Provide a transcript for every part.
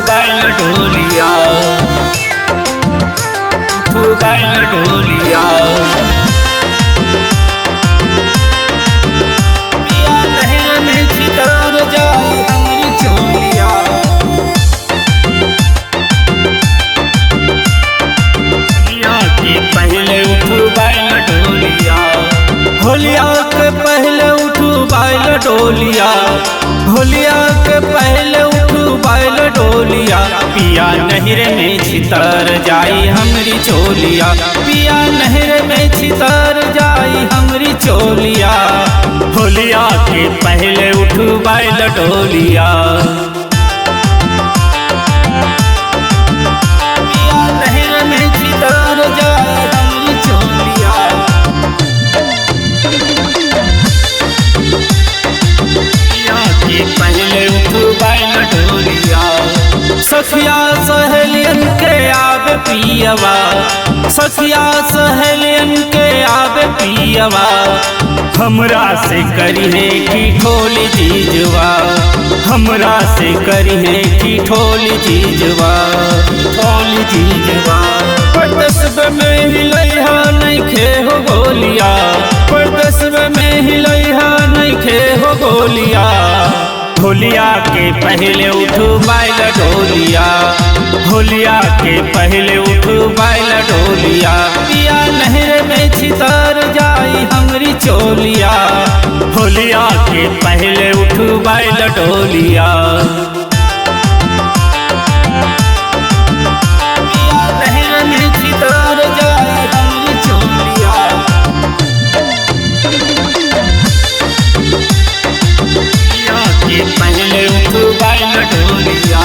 बैल ढोलिया, बैल ढोलिया। पिया नहर में छितर जाए हमरी चोलिया। होलिया के पहले उठू बैल ढोलिया, होलिया के पहले उठू बैल ढोलिया, होलिया के पहले उठू बैल ढोलिया। पिया नहर में छितर जाई हमरी चोलिया, पिया नहर में छितर जाई हमरी चोलिया। होलिया के पहले उठू बैल ढोलिया। पिया नहर में छितर जाई हमरी चोलिया। पहले उठू बैल ढोलिया। सखिया सहेलियन के आवे पियवा, सखिया सहेलियन के आवे पियवा। हमरा से करिहे की ठोली जीजवा, हमरा से करिहे की ठोली जीजवा, ठोली जीजवा। परदसबे में हिलैहा नइखे हो गोलिया, परदसबे में हिलैहा नइखे हो गोलिया। होलिया के पहले उठू बैल ढोलिया, होलिया के पहले उठू बैल ढोलिया। पिया नहर में छितर जाई हमरी चोलिया। होलिया के पहले उठू बैल ढोलिया। पिया नहर में छितर जाई हमरी चोलिया। पहले उठू बैल ढोलिया।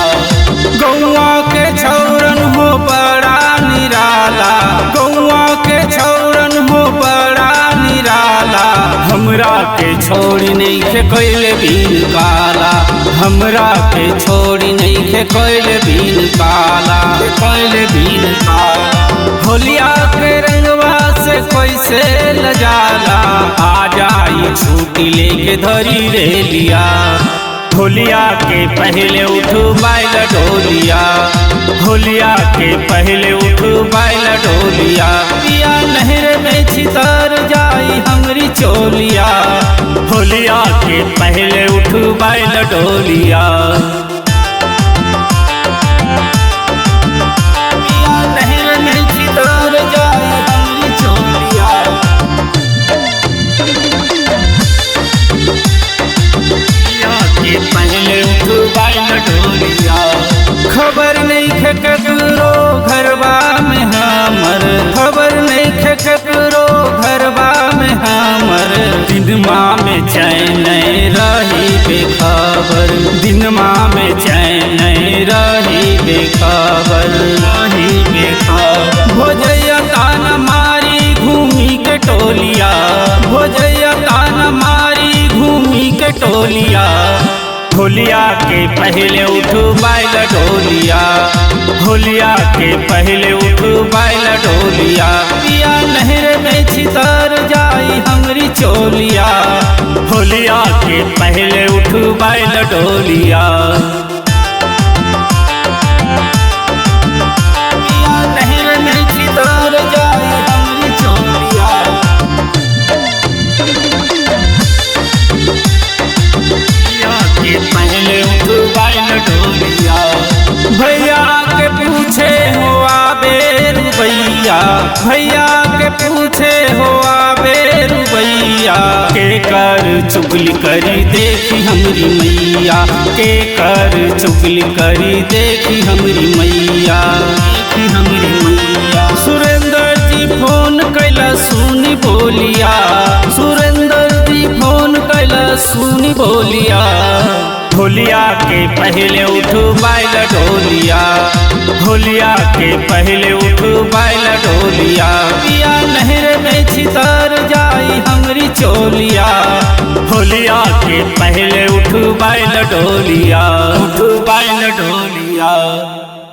गौआ के छौरन हो बड़ा निराला, गौआ के छौरन हो बड़ा निराला। हमरा के छोड़ी नहीं खे कैले बीन काला, हमरा के छोड़ी नहीं खे कैले बीन काला, कैले बीन काला। होलिया के रंगवा से कैसे लजाला, आ जाई छूटी लेके धरी रे लिया। होलिया के पहले उठू बैल ढोलिया, होलिया के पहले उठू बैल ढोलिया। पिया नहर में छितर जाई हमरी चोलिया। होलिया के पहले उठू बैल ढोलिया। पिया नहर में छितर जाई हमरी चोलिया। पहले उठू बैल ढोलिया। खबर नहीं खे ककरो घरबा में हमर, खबर नहीं खे ककरो घरबा में हमर। दिनमा में चैन रही बेखबर, दिनमा में चैन रही बेखबर, रही बेखबर। भोजैया ताना मारी घूमी के टोलिया, भोजैया ताना मारी घूमी के टोलिया। होलिया के पहले उठू बैल ढोलिया, होलिया के पहले उठू बैल ढोलिया। पिया नहर में छितर जाई हमरी चोलिया। होलिया के पहले उठू बैल ढोलिया। पिया नहर में छितर जाई हमरी चोलिया। पहले उठू बैल ढोलिया। भैया के पूछे हो आबे रुबैया, भैया के पूछे हो आबे रुबैया। के कर चुगली करी देखी हमरी मैया, के कर चुगली करी देखी हमरी मैया, देखी हमरी मैया। सुरेंद्र जी फोन कैला सुनी बोलिया, सुरेंद्र जी फोन कैला सुनी बोलिया। होलिया के पहले उठू बैल ढोलिया, होलिया के पहले उठू बैल ढोलिया। पिया नहर में छितर जाई हमरी चोलिया। होलिया के पहले उठू बैल ढोलिया, उठू बैल ढोलिया।